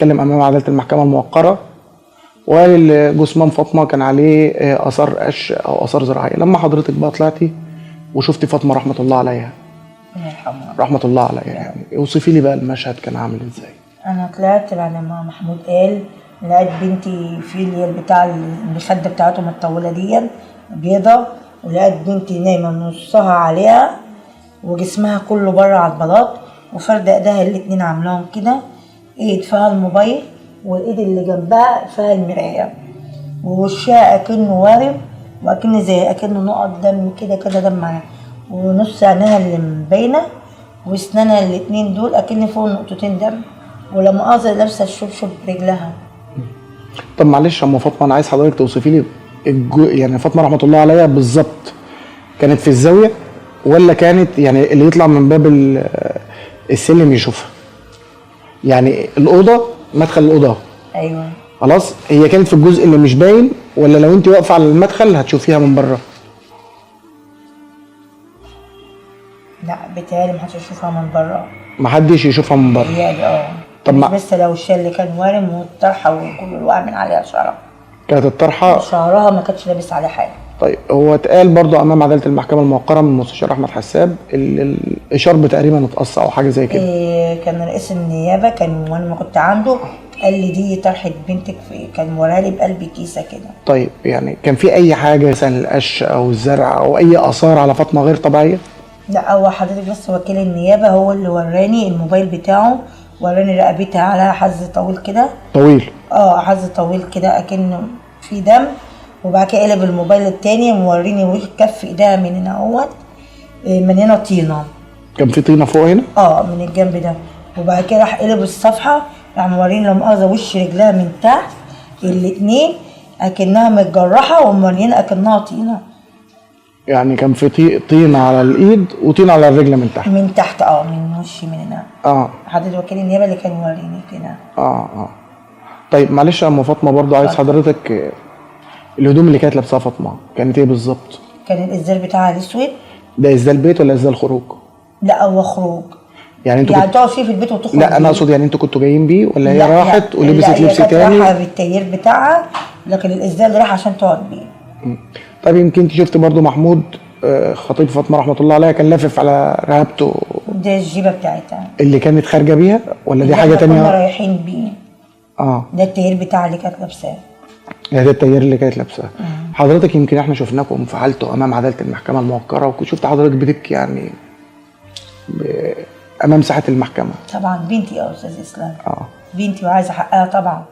اتكلم امام عداله المحكمه الموقره وقال ان جثمان فاطمه كان عليه اثار قش او اثار زراعيه. لما حضرتك بقى طلعتي وشفتي فاطمه رحمه الله عليها رحمه الله عليها، يعني اوصفي لي بقى المشهد كان عامل ازاي؟ انا طلعت بعد ما محمود قال لقيت بنتي في اللي هي بتاع المخده بتاعته متطوله دي بيضه، ولقيت بنتي نايمه نصها عليها وجسمها كله بره على البلاط، وفرد ايديها الاتنين عاملاهم كده، ايد فيها الموبايل والايد اللي جنبها فيها المرايه، ووشها اكنه وارم واكن زي اكنه نقط دم كده دم معاها، ونص عينيها اللي مبينه واسنانها الاتنين دول اكن فوق نقطتين دم، ولما مؤاخذة لابسه الشبشب برجلها. طب معلش يا ام فاطمه، انا عايز حضرتك توصفي لي يعني فاطمه رحمه الله عليها بالظبط كانت في الزاويه ولا كانت يعني اللي يطلع من باب السلم يشوفها؟ يعني الاوضه، مدخل الاوضه ايوه خلاص، هي كانت في الجزء اللي مش باين ولا لو انت واقفه على المدخل هتشوفيها من بره؟ لا بيتهيألي محدش يشوفها من بره. محدش يشوفها من بره؟ بيتهيألي طب مش بس لو الشال اللي كان وارم والطرحه وكل الوقع من عليها شعرها. كانت الطرحه شعرها ما كانتش لابس عليه حاجه. طيب هو اتقال برضو امام عداله المحكمه الموقره من المستشار احمد حساب الشرب تقريبا اتقص او حاجه زي كده. كان رئيس النيابه كان وانا ما كنت عنده قال لي دي طرحه بنتك، كان مورالي بقلبي كيسه كده. طيب يعني كان في اي حاجه مثلا القش او الزرع او اي اثار على فاطمه غير طبيعيه؟ لا هو حضرتك بس وكيل النيابه هو اللي وراني الموبايل بتاعه، وراني رقبتها على حز طويل كده. طويل؟ حز طويل كده اكنه في دم، وبعد كده قلب الموبايل التاني موريني وش كف ايديها من هنا اهوت، من هنا طينه. كان في طينه فوق هنا؟ من الجنب ده، وبعد كده راح قلب الصفحه راح موريني لا مؤاخذه وش رجلها من تحت الاتنين اكنها متجرحه وموريني اكنها طينه. يعني كان في طينه على الايد وطينه على الرجل من تحت؟ من تحت من وشي من هنا. حضرتك وكيل النيابه اللي كان يوريني كده. طيب معلش يا ام فاطمه برضو عايز حضرتك الهدوم اللي كانت لابساها فاطمه كانت ايه بالظبط؟ كان الازدال بتاعها الاسود. ده ازدال بيت ولا ازدال خروج؟ لا هو خروج. يعني انتوا تقعد فيه في البيت وتخرج. لا انا اقصد يعني انتوا كنتوا جايين بيه ولا هي راحت ولبست لبس تاني؟ لا هي راحه بالتيير بتاعها، لكن الازدال راح عشان تقعد بيه. طيب يمكن انت شفت برضو محمود خطيب فاطمه رحمه الله عليها كان لافف على رقبته دي الجيبه بتاعتها اللي كانت خارجه بيها ولا دي حاجه تانية؟ كنا رايحين بيه. ده التيير بتاعها اللي كانت لابساه. ده التيير اللي كانت لابساه. حضرتك يمكن احنا شفناكم انفعلتوا امام عداله المحكمه الموقره، وشفت حضرتك بتبكي يعني امام ساحه المحكمه. طبعا بنتي يا استاذ اسلام. بنتي وعايزه حقها طبعا،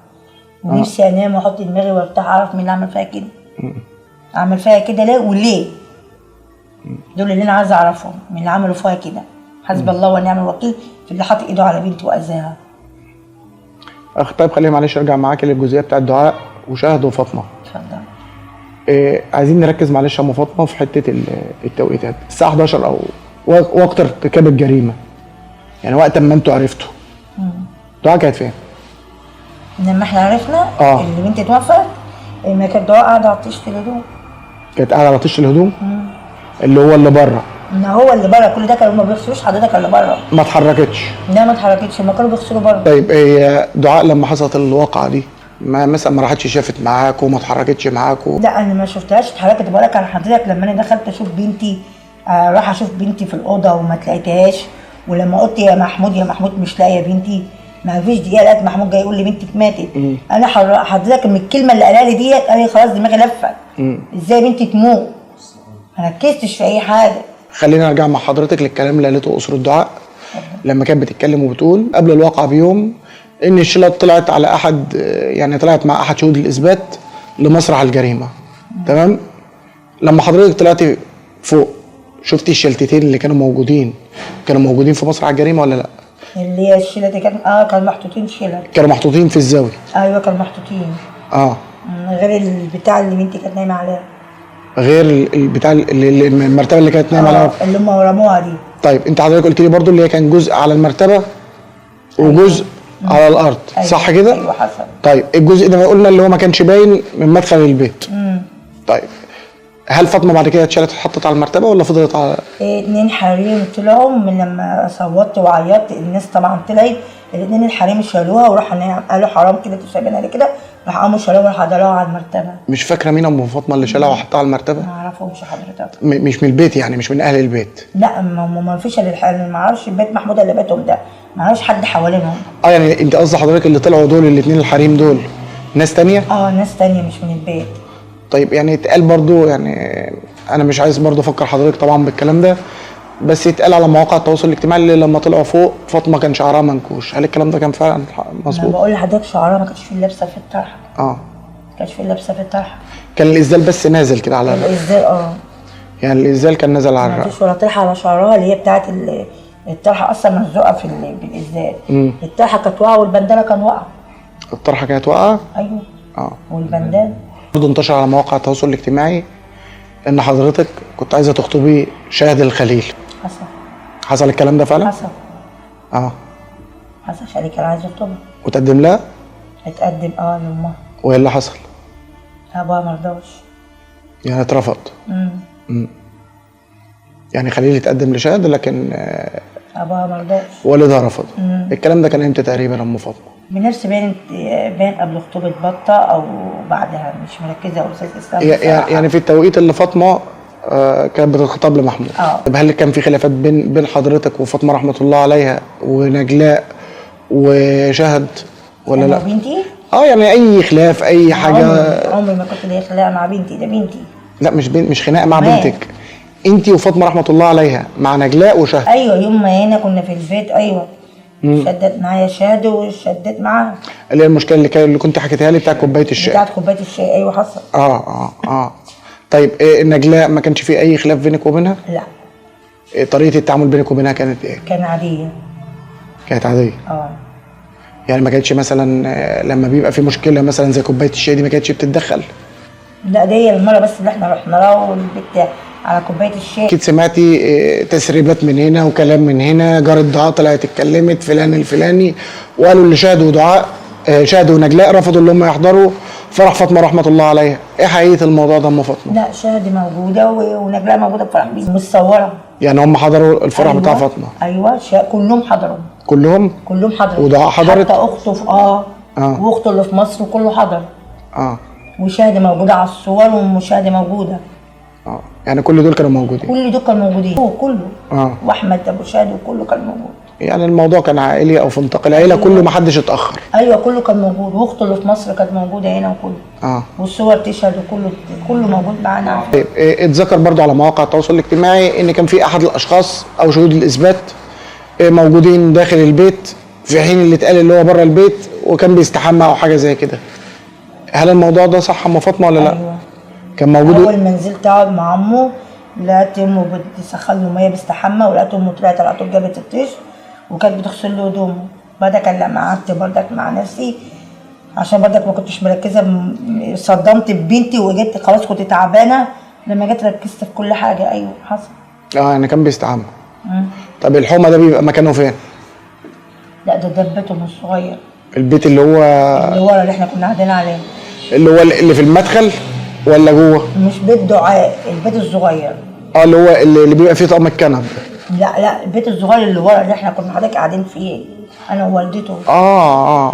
ونفسي انام واحط دماغي وارتاح اعرف مين اللي عمل فيها كده. عمل فيها كده ليه وليه؟ دول اللي انا عايزه اعرفهم من اللي عملوا فيها كده. حسبي الله ونعم الوكيل في اللي حاطط ايده على بنتي واذاها. طيب خليني معلش ارجع معاكي للجزئيه بتاعت دعاء وشهد وفاطمه. اتفضل. عايزين نركز معلش يا ام فاطمه في حته التوقيتات، الساعه 11 او وقت ارتكاب الجريمه، يعني وقت ما انتوا عرفتوا دعاء كانت فين؟ لما احنا عرفنا اللي بنتي اتوفت، ما كانت دعاء قاعده على طيشه الهدوم. كانت قاعده على طيشه الهدوم؟ اللي هو اللي بره؟ هو اللي بره، كل ده كانوا ما بيغسلوش حضرتك اللي بره. ما اتحركتش؟ لا ما اتحركتش، ما كانوا بيغسلوا بره. طيب هي دعاء لما حصلت الواقعه دي مثلا ما راحتش شافت معاكوا وما اتحركتش معاكوا؟ لا انا ما شفتهاش اتحركت. بقول لك على حضرتك لما انا دخلت اشوف بنتي، راح اشوف بنتي في الاوضه وما تلاقيتهاش، ولما قلت يا محمود مش لاقيه بنتي، ما فيش دقيقه لقيت محمود جاي يقول لي بنتك ماتت. انا حضرتك من الكلمه اللي قالها لي ديت قال لي خلاص دماغي لفت. ازاي بنتي تموت؟ ما ركزتش في اي حاجه. خلينا نرجع مع حضرتك للكلام اللي قالته اسره دعاء لما كانت بتتكلم وبتقول قبل الواقعه بيوم ان الشله طلعت على احد، يعني طلعت مع احد شهود الاثبات لمسرح الجريمه. تمام؟ لما حضرتك طلعتي فوق شفتي الشلتتين اللي كانوا موجودين في مسرح الجريمه ولا لا؟ اللي هي الشله دي كانوا محطوطين شله. كانوا محطوطين في الزاويه؟ ايوه كانوا محطوطين. غير البتاع اللي بنتي كانت نايمه عليها. غير البتاع اللي المرتبه اللي كانت نايمه عليها؟ اللي هم رموها دي. طيب انت حضرتك قلت لي برضو اللي هي كان جزء على المرتبه وجزء على الارض. أيوة. صح كده؟ ايوه حصل. طيب الجزء ده ما قلنا اللي هو ما كانش باين من مدخل البيت. طيب هل فاطمه بعد كده اتشالت اتحطت على المرتبه ولا فضلت على؟ 2 حريم طلعوا من لما صوتت وعيطت، الناس طبعا طلعت، ال2 الحريم شالوها وراحوا قالوا حرام كده انتوا سايبينها ليه كده، راح قاموا شالوها وراحوا عدلوها على المرتبه. مش فاكره مين ام فاطمه اللي شالها وحطها على المرتبه؟ ما اعرفهمش حضرتك. مش من البيت يعني، مش من اهل البيت؟ لا ما فيش الا ما اعرفش بيت محمود اللي بيتهم ده، ما اعرفش حد حوالينهم. يعني انت قصدي حضرتك اللي طلعوا دول الاثنين الحريم دول ناس تانية؟ ناس تانية مش من البيت. طيب يعني اتقال برضو، يعني انا مش عايز برضو افكر حضرتك طبعا بالكلام ده، بس يتقال على مواقع التواصل الاجتماعي اللي لما طلعوا فوق فاطمه كان شعرها منكوش، هل الكلام ده كان فعلا انا مظبوط؟ بقول لحضرتك شعرها ما كانتش فيه لابسه في الطرحه. ما كانتش فيه لابسه في الطرحه. كان الازدال بس نازل كده على الازاي يعني الازدال كان نازل على ما الرقبه. فيش ولا طرحه على شعرها اللي هي بتاعت الطرحه اصلا ملزوقه في بالازاي. الطرحه كانت واقعه والبندانه كان واقعه. الطرحه كانت واقعه؟ ايوه. والبندان برضه انتشر على مواقع التواصل الاجتماعي ان حضرتك كنت عايزه تخطبي شاهد الخليل. حصل الكلام ده فعلا؟ حصل. حصل. شريك كان عايز يخطبها وتقدم لها؟ اتقدم لامها. وايه اللي حصل؟ ابوها مرضاش. يعني اترفض؟ يعني خليل يتقدم لشاهد لكن ابوها مرضاش. والدها رفض. الكلام ده كان امتى تقريبا ام فاطمه؟ بنفس باين قبل خطوبه بطه او بعدها، مش مركزه او استاذ اسلام. يعني في التوقيت اللي فاطمه كانت بتخطب لمحمود. طب هل كان في خلافات بين حضرتك وفاطمه رحمه الله عليها ونجلاء وشهد ولا لا؟ مع بنتي؟ يعني اي خلاف اي حاجه؟ عمري ما كنت ليا خناقه مع بنتي، ده بنتي. لا مش خناقه مع بنتك، انت وفاطمه رحمه الله عليها مع نجلاء وشهد. ايوه يوم ما هنا كنا في البيت. ايوه شدت معايا شهد وشدت معاها، اللي هي المشكله اللي كنت حكيتها لي بتاعت كوبايه الشاي. بتاعت كوبايه الشاي. ايوه حصل. طيب نجلاء ما كانش في اي خلاف بينك وبينها؟ لا. طريقه التعامل بينك وبينها كانت ايه؟ كانت عاديه. كانت عاديه؟ يعني ما كانتش مثلا لما بيبقى في مشكله مثلا زي كوبايه الشاي دي ما كانتش بتتدخل؟ لا دي المره بس اللي احنا رحنا لها والبت على كوبايه الشاي. اكيد سمعتي تسريبات من هنا وكلام من هنا، جارة دعاء طلعت اتكلمت فلان الفلاني وقالوا اللي شهد ودعاء شهد ونجلاء رفضوا اللي هم يحضروا فرح فاطمه رحمه الله عليها، ايه حقيقه الموضوع ده ام فاطمه؟ لا شهد موجوده ونجلاء موجوده في فرح بيتي متصوره. يعني هم حضروا الفرح بتاع فاطمه؟ ايوه كلهم حضروا. كلهم حضروا. ودعاء حضرت؟ حتى اخته في واخته اللي في مصر وكله حضر. وشهد موجوده على الصور ومشاهده موجوده. يعني كل دول كانوا موجودين؟ كل دول كانوا موجودين. هو كله. واحمد ابو شهد وكله كان موجود. يعني الموضوع كان عائلي او في نطاق العيله. كله ما حدش اتاخر؟ ايوه كله كان موجود، واخته اللي في مصر كانت موجوده هنا وكله. والصور تشهد وكله موجود معانا. طيب اتذكر برضو على مواقع التواصل الاجتماعي ان كان في احد الاشخاص او شهود الاثبات موجودين داخل البيت في حين اللي اتقال اللي هو بره البيت وكان بيستحمى او حاجه زي كده، هل الموضوع ده صح ام فاطمه ولا لا؟ ايوه كان موجود. اول ما نزلت اقعد مع عمه لقيت امه بتسخن له ميه بيستحمى، ولقيت امه طلعت على طول جابت الطيش وكانت بتغسل له هدومه. بعدك لما قعدت بردك مع نفسي عشان بردك ما كنتش مركزه، صدمت ببنتي وجيت خلاص كنت تعبانه، لما جيت ركزت في كل حاجه. ايوه حصل. يعني كان بيستحمى. طب الحومه ده بيبقى مكانه فين؟ لا ده بيتهم الصغير. البيت اللي هو اللي ورا اللي احنا كنا قاعدين عليه، اللي هو اللي في المدخل ولا جوه؟ مش بيت دعاء، البيت الصغير. اللي هو اللي بيبقى فيه طقم الكنب. لا البيت الصغير اللي ورا اللي احنا كنا حضرتك قاعدين فيه انا ووالدته.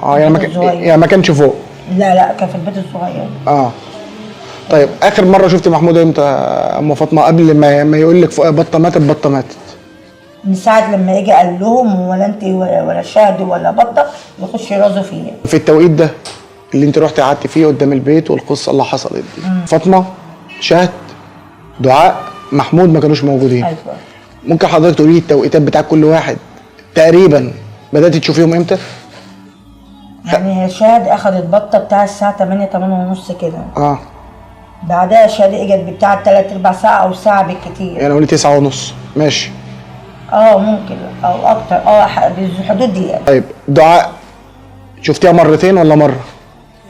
يعني ما كانش فوق؟ لا كان في البيت الصغير. طيب اخر مره شفت محمود امتى ام فاطمه قبل ما يقول لك بطه ماتت؟ من ساعه لما يجي قال لهم ولا انت ولا شهد ولا بطه يخش يرازوا فيا. في التوقيت ده اللي انت رحتي قعدتي فيه قدام البيت والقصه اللي حصلت دي، فاطمه شهد دعاء محمود ما كانوش موجودين. ايوه. ممكن حضرتك تقولي لي التوقيتات بتاع كل واحد تقريبا بدات تشوفيهم امتى؟ يعني شهد اخذت بطه بتاع الساعه 8:30 كده. بعدها شهد اجت بتاع 3/4 ساعه او ساعه بالكتير. يعني قولي 9:30 ماشي. ممكن او اكتر بالحدود دي يعني. طيب دعاء شفتيها مرتين ولا مره؟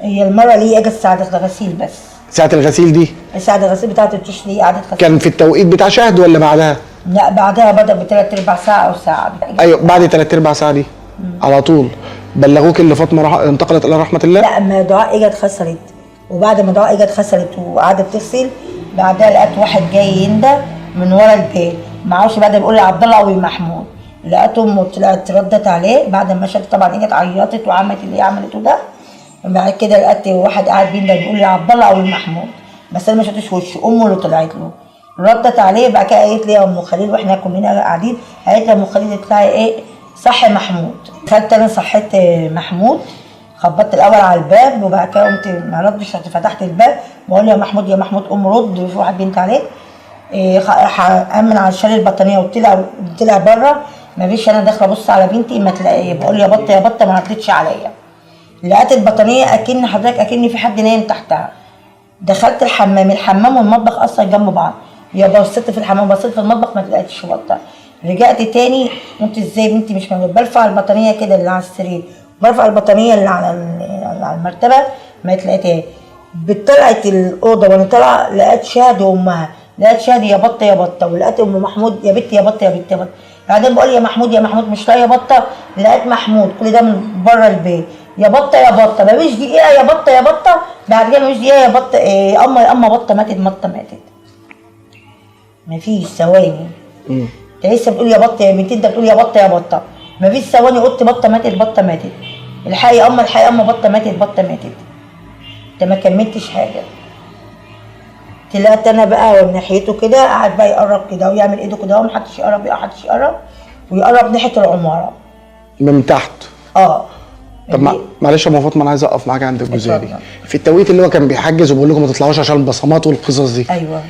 هي المره اللي هي اجت ساعه الغسيل بس. ساعه الغسيل دي؟ ساعه الغسيل بتاعت التوش دي قعدت غسيل. كان في التوقيت بتاع شهد ولا بعدها؟ لا بعدها بدأ ب3/4 ساعه او ساعه. ايوه بعد 3/4 ساعه دي على طول بلغوك اللي فاطمه انتقلت الى رحمه الله؟ لا ما دعاء اجت غسلت، وبعد ما دعاء اجت غسلت وقعدت تغسل بعدها لقيت واحد جاي يندى من ورا البيت، معرفش بعد بيقول لي عبد الله او محمود. لقيت امه طلعت ردت عليه بعد ما شافت، طبعا اجت عيطت وعملت اللي هي عملته ده. بعد كده لقيت واحد قاعد بيندى بيقول لي عبد الله او محمود، بس انا ما شفتش وشه، امه اللي طلعت له ردت عليه. بعد كده قالت لي يا ام خليل واحنا كلنا قاعدين، قالت لي يا ام خليل اطلعي ايه صحي محمود. دخلت انا صحيت محمود، خبطت الاول على الباب وبعد كده قمت ما ردش، رحت فتحت الباب بقول له يا محمود يا محمود قوم رد في واحد بنت عليك. امن على شال البطانيه وطلع بره. ما فيش، انا داخله ابص على بنتي ما تلاقيه، بقول يا بطه يا بطه ما ردتش عليا. لقيت البطانيه اكن حضرتك اكن في حد نايم تحتها. دخلت الحمام والمطبخ اصلا جنب بعض، يا بصيت في الحمام بصيت في المطبخ ما لقيتش بطه. رجعت تاني قلت ازاي بنتي مش موجوده، برفع البطانيه كده اللي على السرير، برفع البطانيه اللي على المرتبه ما لقيتها. طلعت الاوضه وانا طالعه لقيت شهد وامها، لقيت شهد يا بطه يا بطه، ولقيت ام محمود يا بنتي يا بطه يا بنتي يا بطه. بعدين بقول يا محمود يا محمود مش لاقيه بطه، لقيت محمود كل ده من بره البيت يا بطه يا بطه، ما فيش دقيقه يا بطه يا بطه. بعد كده ما فيش دقيقه يا بطه إيه اما بطه ماتت بطه ماتت، ما فيش ثواني. انت لسه بتقول يا بطه يا بنتي، انت بتقول يا بطه يا بطه، ما فيش ثواني قلت بطه ماتت بطه ماتت، الحقي اما بطه ماتت بطه ماتت. انت ما كملتش حاجه. طلعت انا بقى ناحيته كده، قعد بقى يقرب كده ويعمل ايده كده ومحدش يقرب محدش يقرب، ويقرب ناحيه العماره من تحت. طب معلش يا ام فاطمه انا عايز اقف معاك عند الجزئيه دي. في التوقيت اللي هو كان بيحجز وبيقول لكم ما تطلعوش عشان البصمات والقصص دي، ايوه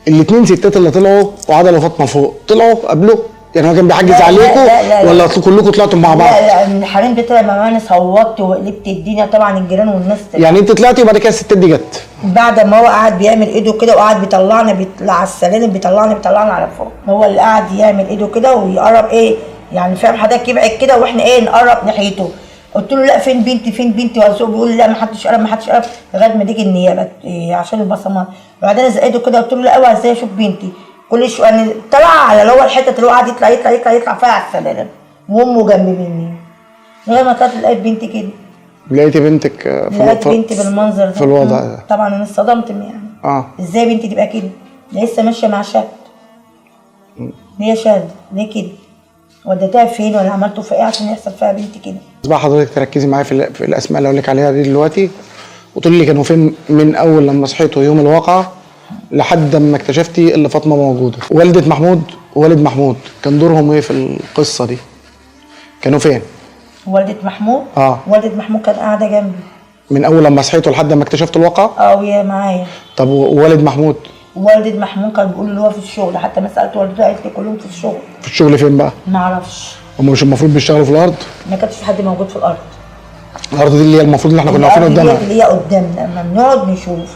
الاثنين ستات اللي طلعوا وعدلوا فاطمه فوق طلعوا قبله؟ يعني هو كان بيحجز عليكم ولا كلكم طلعتوا مع بعض؟ لا الحريم دي طلع معايا، انا صوتت وقلبت الدنيا طبعا الجيران والناس يعني انت طلعتي وبعد كده الستات دي جت؟ بعد ما هو قاعد بيعمل ايده كده وقعد بيطلعنا بيطلع على السلالم بيطلعنا على فوق، هو اللي قاعد يعمل ايده كده ويقرب ايه يعني فاهم حضرتك، يبعد كده واحنا ايه نقرب ناحيته. قلت له لا فين بنتي فين بنتي، ولا بيقول لي لا ما حدش قرب لغايه ما تيجي النيابه عشان البصمات. وبعدين زقيته كده قلت له لا اوعى ازاي اشوف بنتي. كل شويه يعني طلع على اللي هو الحته اللي هو قاعد يطلع فيها على السلالم وامه جنب مني، لغايه ما طلعت لقيت بنتي كده. لقيتي بنتك لقيت بنتي بالمنظر ده في الوضع ده؟ طبعا انا اتصدمت يعني. ازاي بنتي تبقى كده؟ لسه ماشيه مع شاب، هي شاذة ليه كده؟ وديتها فين ولا عملته في ايه عشان يحصل فيها بنتي كده؟ بقى حضرتك تركزي معايا في الاسماء اللي اقول لك عليها دي دلوقتي، وتقولي لي كانوا فين من اول لما صحيتوا يوم الواقعه لحد ما اكتشفتي ان فاطمه موجوده. والده محمود ووالد محمود كان دورهم ايه في القصه دي؟ كانوا فين؟ والده محمود؟ والده محمود كان قاعده جنبي من اول لما صحيتوا لحد ما اكتشفتوا الواقعه؟ وهي معايا. طب ووالد محمود؟ والد محمود كان بيقول اللي هو في الشغل، حتى ما سالت والدته قالت لي كلهم في الشغل. في الشغل فين بقى؟ ما اعرفش. هم مش المفروض بيشتغلوا في الارض؟ ما كانش في حد موجود في الارض. الارض دي اللي هي المفروض اللي احنا كنا واقفين قدامها، اللي هي قدامنا لما بنقعد نشوف